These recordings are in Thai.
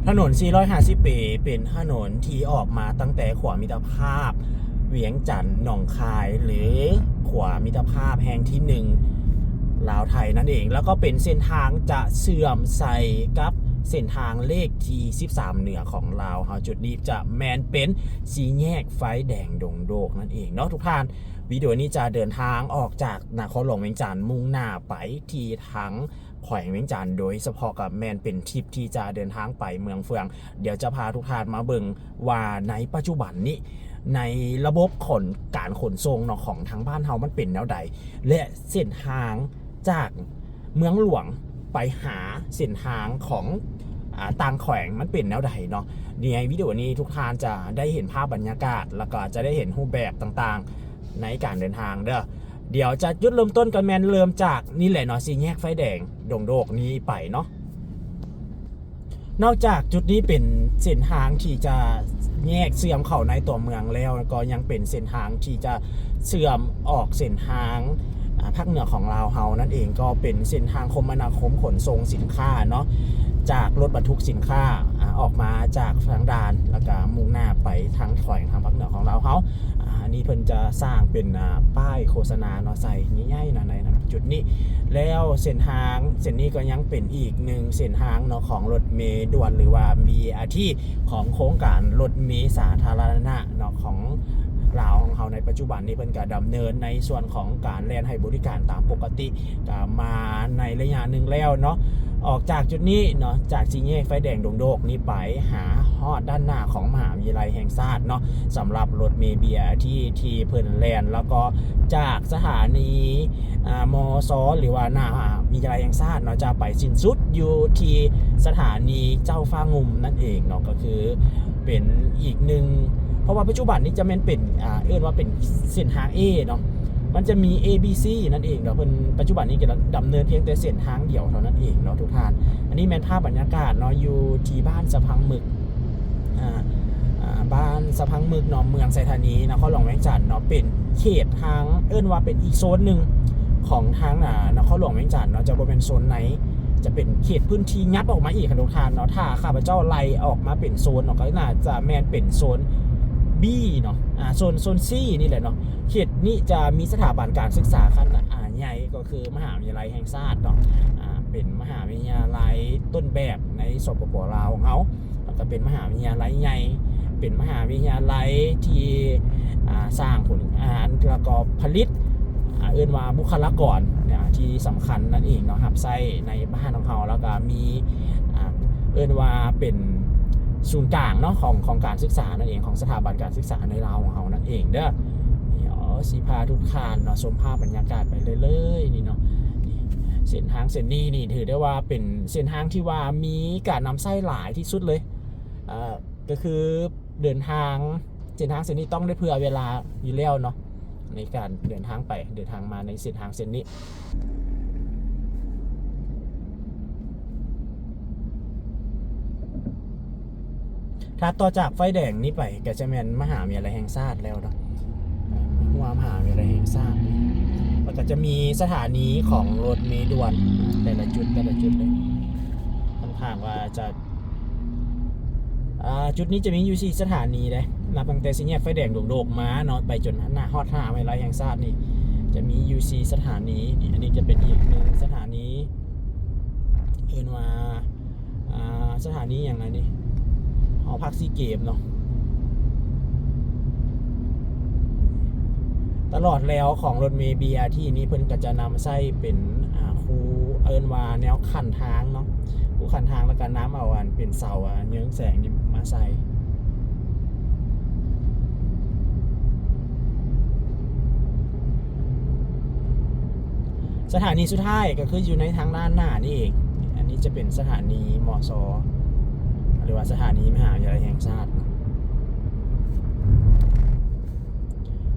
ถนน450 ปีเป็นถนนที่ออกมาตั้งแต่ขวามิตรภาพเวียงจันทน์หนองคายหรือขวามิตรภาพแห่งที่1ลาวไทยนั่นเองแล้วก็เป็นเส้นทางจะเสื่อมใส่กับเส้นทางเลขที่13เหนือของลาวจุดนี้จะแมนเป็นสีแยกไฟแดงดงโดกนั่นเองเนาะทุกท่านวิดีโอนี้จะเดินทางออกจากนครหลวงเวียงจันทน์มุ่งหน้าไปที่ทั้งแขวงเวียงจันทน์โดยเฉพาะกับแมนเป็นทริปที่จะเดินทางไปเมืองเฟืองเดี๋ยวจะพาทุกท่านมาเบิ่งว่าในปัจจุบันนี้ในระบบการขนส่งของทางบ้านเฮามันเป็นแนวใดและเส้นทางจากเมืองหลวงไปหาเส้นทางของต่างแขวงมันเป็นแนวใดเนาะในวิดีโอนี้ทุกท่านจะได้เห็นภาพบรรยากาศแล้วก็จะได้เห็นรูปแบบต่างๆในการเดินทางเดี๋ยวจะจุดเริ่มต้นกันแมนเริ่มจากนี่แหละเนาะสี่แยกไฟแดงดงโดกนี้ไปเนาะนอกจากจุดนี้เป็นเส้นทางที่จะแยกเสื่อมเข้าในตัวเมืองแล้วก็ยังเป็นเส้นทางที่จะเสื่อมออกเส้นทางภาคเหนือของลาวเฮานั่นเองก็เป็นเส้นทางคมนาคมขนส่งสินค้าเนาะจากรถบรรทุกสินค้าออกมาจากทางด่านแล้วก็มุ่งหน้าไปทางแขวงทางภาคเหนือของลาวเฮาอันนี้เพิ่นจะสร้างเป็นป้ายโฆษณาเนาะใส่ใหญ่ๆนะในจุดนี้แล้วเส้นทางเส้นนี้ก็ยังเป็นอีกหนึ่งเส้นทางเนาะของรถเมล์ด่วนหรือว่า BRT ของโครงการรถเมล์สาธารณะเนาะของลาวของเขาในปัจจุบันนี้เพิ่นก็ดำเนินในส่วนของการแล่นให้บริการตามปกติก็มาในระยะหนึ่งแล้วเนาะออกจากจุดนี้เนาะจากสี่แยกไฟแดงดงโดกนี้ไปหาฮอดด้านหน้าของมหาวิทยาลัยแห่งชาติเนาะสำหรับรถเมล์ BRT ที่เพิ่นแล่นแล้วก็จากสถานีมสหรือว่าหน้ามหาวิทยาลัยแห่งชาติเนาะจะไปสิ้นสุดอยู่ที่สถานีเจ้าฟ้างุมนั่นเองเนาะก็คือเป็นอีกหนึ่งเพราะว่าปัจจุบันนี้จะเป็นเรียกว่าเป็นเส้นทาง A เนาะมันจะมี A B C นั่นเองเนาะเพิ่นปัจจุบันนี้ก็ดำเนินเพียงแต่เส้นทางเดียวเท่านั้นเองเนาะทุกท่านอันนี้แม่นภาพบรรยากาศเนาะอยู่ที่บ้านสะพังหมึกบ้านสะพังหมึกเนาะเมืองไซธานีนครหลวงเวียงจันทน์เนาะเป็นเขตทางว่าเป็นอีกโซนหนึ่งของทางนครหลวงเวียงจันทน์เนาะจะบ่เป็นโซนไหนจะเป็นเขตพื้นที่งับออกมาอีกค่ะทุกท่านเนาะถ้าข้าพเจ้าไล่ออกมาเป็นโซนเนาะก็น่าจะแม่นเป็นโซนB เนาะโซน C นี่แหละเนาะเขตนี้จะมีสถาบันการศึกษาขนาดใหญ่ก็คือมหาวิทยาลัยแห่งชาติเนาะเป็นมหาวิทยาลัยต้นแบบในสปป.ลาวของเขาแล้วก็เป็นมหาวิทยาลัยใหญ่เป็นมหาวิทยาลัยที่สร้างผลงานแล้วก็ผลิตว่าบุคลากรที่สำคัญนั่นเองเนาะครับไส้ในบ้านของเขาแล้วก็มีว่าเป็นศูนย์กลางเนาะของการศึกษานั่นเองของสถาบันการศึกษาในลาวของเรานั่นเองเด้อสีพาทุกท่านเนาะชมภาพบรรยากาศไปเรื่อยๆนี่เนาะเส้นทางเส้นนี้นี่ถือได้ว่าเป็นเส้นทางที่ว่ามีการนำไส้หลายที่สุดเลยก็คือเดินทางเส้นทางเส้นนี้ต้องได้เผื่อเวลาอยู่แล้วเนาะในการเดินทางมาในเส้นทางเส้นนี้ถ้าต่อจากไฟแดงนี้ไปก็จะเป็นมหาวิทยาลัยแห่งชาติแล้วเนาะมหาวิทยาลัยแห่งชาติแล้วก็จะมีสถานีของรถเมล์ด่วนแต่ละจุดเลยค่อนข้างว่าจะจุดนี้จะมีอยู่4สถานีเลยนับตั้งแต่สี่แยกไฟแดงโดกมาเนาะไปจนหน้าฮอดมหาวิทยาลัยแห่งชาตินี่จะมีอยู่4สถานีอันนี้จะเป็นอีกหนึ่งสถานีว่าสถานีอย่างไรนี่หอพักซีเกมเนาะตลอดแล้วของรถเมล์ BRT นี้เพิ่นก็จะนำไส้เป็นคูว่าแนวคันทางเนาะคูคันทางแล้วก็น้ำเอาเป็นเสาเยื้องแสงนี่มาใส่สถานีสุดท้ายก็คืออยู่ในทางด้านหน้านี่เองอันนี้จะเป็นสถานีมส.หรือว่าสถานีมหาวิทยาลัยแห่งชาติ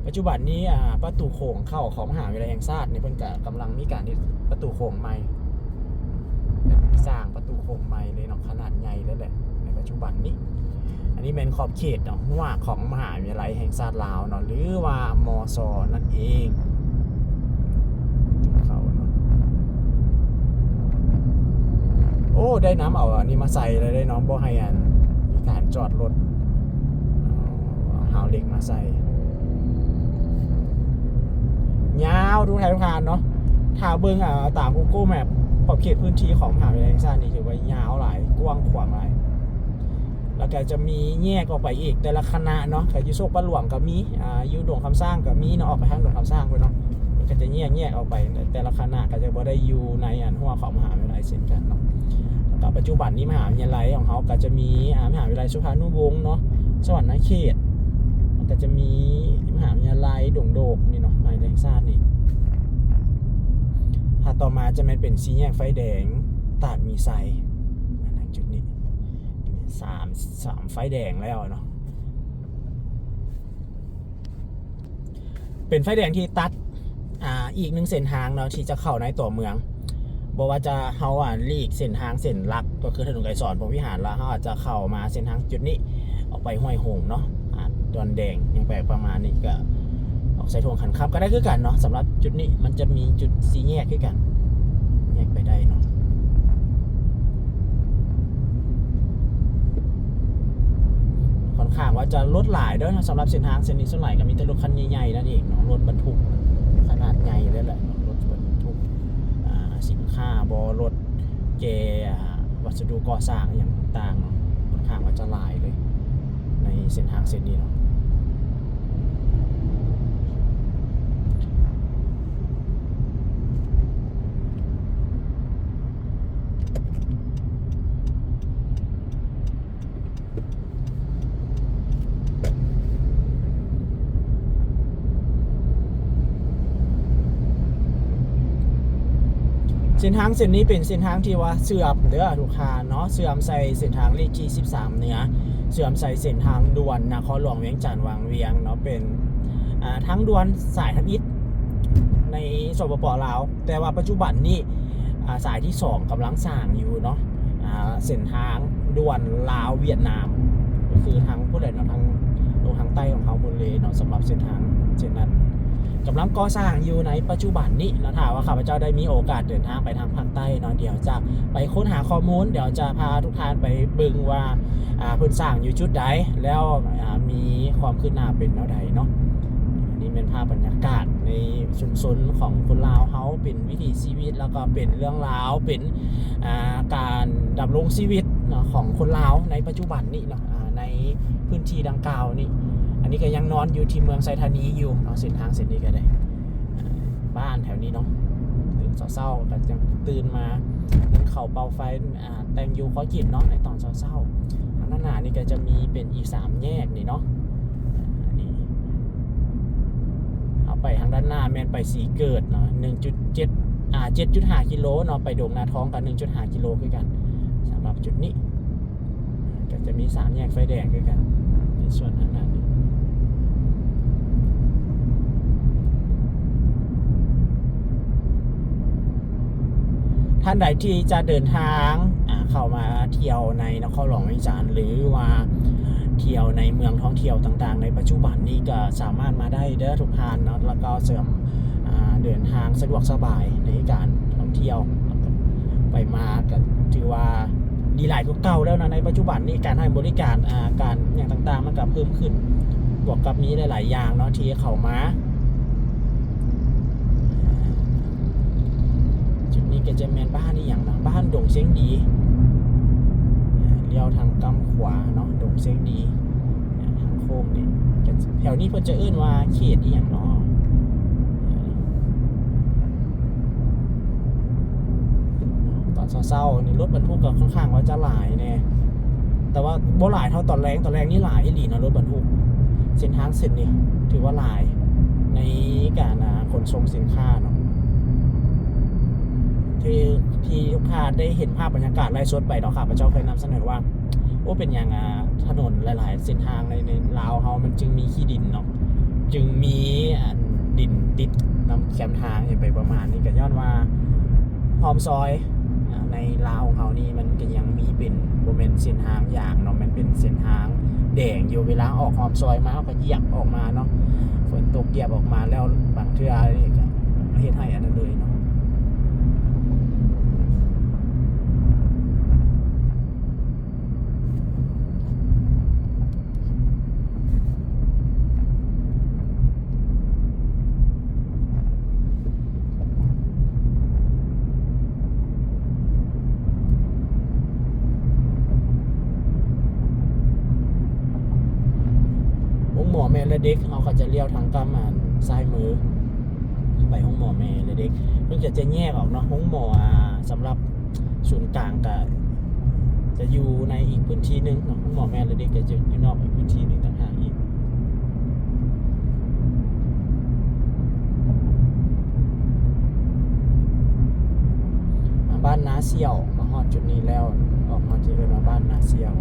ปัจจุบันนี้ประตูโค้งเข้าของมหาวิทยาลัยแห่งชาตินี่เพิ่นกำลังมีการที่ประตูโค้งใหม่สร้างประตูโค้งใหม่เลยเนาะขนาดใหญ่เลยแหละในปัจจุบันนี้อันนี้เป็นขอบเขตเนาะว่าของมหาวิทยาลัยแห่งชาติลาวเนาะหรือว่ามส.นั่นเอง โอ้ได้น้ำเอาอันนี้มาใส่เลยได้น้องบ่ให้อันมีการจอดรถหาวเหล็กมาใส่ยาวทุกทางเนาะถ้าเบิ่งตาม Google Map ขอบเขตพื้นที่ของมหาวิทยาลัยแห่งชาตินี่ถือว่ายาวหลายกว้างขวางหลายแล้วก็จะมีแยกออกไปอีกแต่ละคณะเนาะก็อยู่โซกปะหลวงก็มีอยู่ดงคำสร้างก็มีเนาะออกไปทางดงคำสร้างไปเนาะมันก็จะแยกออกไปแต่ละคณะก็จะบ่ได้อยู่ในหัวของมหาวิทยาลัยเช่นกันเนาะแล้วก็ปัจจุบันนี้มหาวิทยาลัยของเขาก็จะมีมหาวิทยาลัยสุภานุวงศ์เนาะสวรรณเขตแล้วก็จะมีมหาวิทยาลัยดงโดกนี่เนาะมหาวิทยาลัยแห่งชาตินี่ถ้าต่อมาจะเป็นสี่แยกไฟแดงตาดมีไซจุดนี้สามไฟแดงแล้วเนาะเป็นไฟแดงที่ตัดอีกหนึ่งเส้นทางเนาะที่จะเข้าในตัวเมืองบอกว่าจะเขาลีกเส้นทางเส้นหลักก็คือถนนไกรสอนพรหมวิหารแล้วเขาอาจจะเข้ามาเส้นทางจุดนี้ออกไปห้วยโหงเนาะดอนแดงยังแปลประมาณนี้ก็ออกใส่ทวงขันขับก็ได้คือกันเนาะสำหรับจุดนี้มันจะมีจุดสี่แยกคือกันแยกไปได้เนาะค่อนข้างว่าจะรถหลายด้วยนะสำหรับเส้นทางเส้นนี้ส่วนใหญ่ก็มีแต่รถคันใหญ่ๆนั่นเองเนาะรถบรรทุกขนาดใหญ่เลยแหละรถบรรทุกสินค้าบอรถเกวัสดุก่อสร้างอย่างต่างๆเนาะค่อนข้างว่าจะหลายเลยในเส้นทางเส้นนี้เนาะเส้นทางเส้นนี้เป็นเส้นทางที่ว่าเสื่อมเด้อทุกท่านเนาะเสื่อมใส่เส้นทางเลขที่13เหนือเสื่อมใส่เส้นทางด่วนนครหลวงเวียงจันทร์วังเวียงเนาะเป็นทางด่วนสายทับอิฐในสปป.ลาวแต่ว่าปัจจุบันนี้สายที่2กำลังสร้างอยู่เนาะเส้นทางด่วนลาวเวียดนามก็คือทางผู้ใดเนาะทางใต้ของเขาหมดเลยเนาะสำหรับเส้นทางเช่นนั้นกำลังก่อสร้างอยู่ในปัจจุบันนี้นะถ้าว่าข้าพเจ้าได้มีโอกาสเดินทางไปทางภาคใต้เนาะเดี๋ยวจะไปค้นหาข้อมูลเดี๋ยวจะพาทุกท่านไปบึงว่าเพิ่นสร้างอยู่จุดใดแล้วมีความคืบหน้าเป็นแนวใดเนาะนี่เป็นภาพบรรยากาศในชุมชนของคนลาวเฮาเป็นวิถีชีวิตแล้วก็เป็นเรื่องราวเป็นการดำรงชีวิตเนาะของคนลาวในปัจจุบันนี้เนาะในพื้นที่ดังกล่าวนี่อันนี้ก็ยังนอนอยู่ที่เมืองไซธานีอยู่เนาะเส้นทางเส้นนี้ก็ได้บ้านแถวนี้เนาะตื่นเศร้าๆก็จะตื่นมาเข้าเป่าไฟแต่งอยู่ขอจิตเนาะในตอนเศร้าๆทางด้านหน้านี่ก็จะมีเป็นอีก3แยกนี่เนาะนี่เอาไปทางด้านหน้าแม่นไปสีเกิดเนาะ 7.5 กิโลเนาะไปดงนาท้องกัน 1.5 กิโลคือกันสำหรับจุดนี้ก็จะมี3แยกไฟแดงคือกันในส่วนทางด้านนี้ท่านใดที่จะเดินทางเข้ามาเที่ยวในนครหลวงเวียงจันทร์หรือว่าเที่ยวในเมืองท่องเที่ยวต่างๆในปัจจุบันนี้ก็สามารถมาได้เด้อทุกท่านเนาะแล้วก็เสริมเดินทางสะดวกสบายในการท่องเที่ยวไปมาก็ถือว่าดีหลายกว่าเก่าแล้วนะในปัจจุบันนี้การให้บริการการอย่างต่างๆมันก็เพิ่มขึ้นบวกกับมีหลายๆอย่างเนาะที่เข้ามานี่ก็จะแมนบ้านนี่อย่างนะบ้านดงเสียงดีเลี้ยวทางกำขวาเนาะดงเสียงดีทางโค้งนี่แถวนี้เพิ่นจะเอื้นว่าเขตอีหยังเนาะตอนเช้าๆนี่รถบรรทุกก็ค่อนข้างว่าจะหลายแน่แต่ว่าบ่หลายเท่าตอนแรงนี่หลายอีหลีนะรถบรรทุกเส้นทางเส้นนี้ถือว่าหลายในการขนส่งสินค้าเนาะที่ทุกท่านได้เห็นภาพบรรยากาศไล่สดไปเนาะครับพระเจ้าเคยนำเสนอว่าโอ้เป็นอย่างถนนหลายๆเส้นทางในลาวเฮามันจึงมีขี้ดินเนาะจึงมีดินติดน้ำแคมทางอย่างไปประมาณนี้ก็ย้อนว่าพร้อมซอยในลาวของเฮานี่มันก็ยังมีเป็นโมเมนต์เส้นทางอย่างเนาะมันเป็นเส้นทางแดงอยู่เวลาออกหอมซอยมาก็เหยียบออกมาเนาะฝนตกเหยียบออกมาแล้วบางเทื่อนี่ก็เฮ็ดให้อันนั้นเลยเนาะ หมอแม่และเด็กเขาก็จะเลี้ยวทางกำมันซ้ายมือไปห้องหมอแม่และเด็กเพิ่งจะแยกออกเนาะห้องหมอสำหรับศูนย์กลางก็จะอยู่ในอีกพื้นที่หนึ่งเนาะห้องหมอแม่และเด็กก็จะอยู่นอกอีกพื้นที่หนึ่งต่างหากอีกบ้านนาเซียวมาฮอดจุดนี้แล้วออกมาจะเดินมาบ้านนาเซียว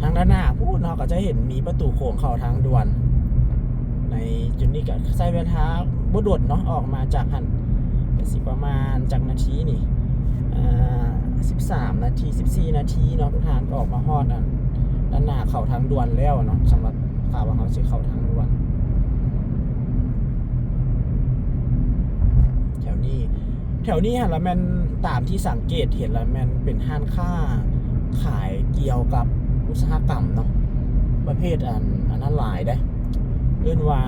ทางด้านหน้าพูดเนาะก็จะเห็นมีประตูโค้งเข้าทางด่วนในจุดนี้ก็ใช้เวลาบ่ด่วนเนาะออกมาจากหันสิประมาณจากนาทีนี่13 นาที14 นาทีเนาะทุกท่านก็ออกมาฮอดด้านหน้าเข้าทางด่วนแล้วเนาะสำหรับข่าวว่าเขาสิเข้าทางด่วนแถวนี้ฮะแล้วแม่นตามที่สังเกตเห็นแล้วแม่นเป็นห้างค้าขายเกี่ยวกับอุตสาหกรรมเนาะประเภทอันนั้นหลายได้เอื้นว่า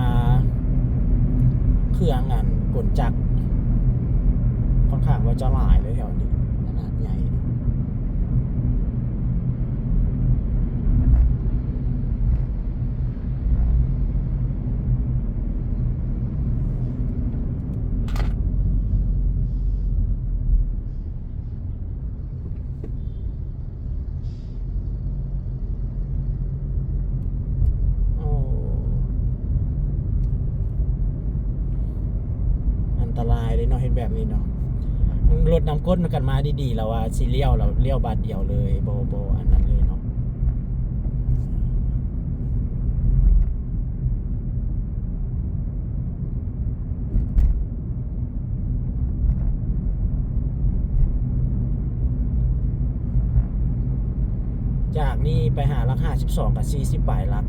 เครื่องกลจักรค่อนข้างว่าจะหลายเลยแถวนี้ขนาดใหญ่อันตรายเลยเนาะเห็นแบบนี้เนาะรถนำก้นกันมาดีๆแล้วว่าสิเลี้ยวเราเลี้ยวบาทเดียวเลยโบอันนั้นเลยเนาะจากนี่ไปหาลัก52กับ40ปลายลัก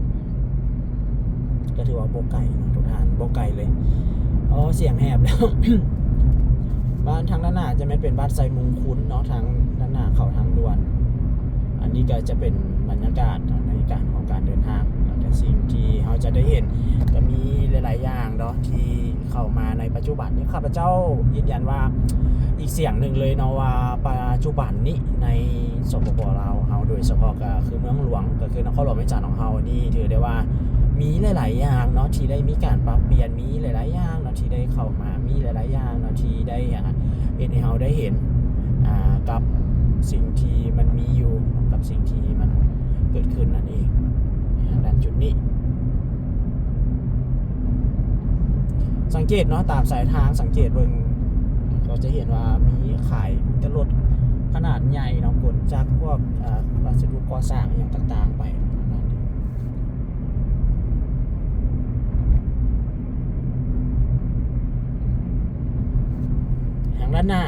ก็ถือว่าโบไก่เนาะทุกท่านโบไก่เลยอ๋อเสียงแหบแล้ว บ้านทางด้านหน้าจะไม่เป็นบ้านไซมุงคุ้นเนาะทางด้านหน้าเขาทางด่วนอันนี้ก็จะเป็นบรรยากาศในการของการเดินทางแต่สิ่งที่เราจะได้เห็นก็มีหลายๆอย่างเนาะที่เข้ามาในปัจจุบันนี้ข้าพเจ้ายืนยันว่าอีกเสียงหนึ่งเลยเนาะว่าปัจจุบันนี้ในสปป.ลาวเราโดยเฉพาะก็คือเมืองหลวงก็คือนครหลวงแม่จันทน์ของเรานี่ถือได้ว่ามีหลายๆอย่างเนาะที่ได้มีการปรับเปลี่ยนมีหลายๆอย่างเนาะที่ได้เข้ามามีหลายๆอย่างเนาะที่ได้เห็นให้เราได้เห็นกับสิ่งที่มันมีอยู่กับสิ่งที่มันเกิดขึ้นนั่นเองด้านจุดนี้สังเกตเนาะตามสายทางสังเกตเบิ่งเราจะเห็นว่ามีขายรถขนาดใหญ่เนาะขนจากพวกวัสดุก่อสร้างอย่างต่างๆไปทางด้านหน้า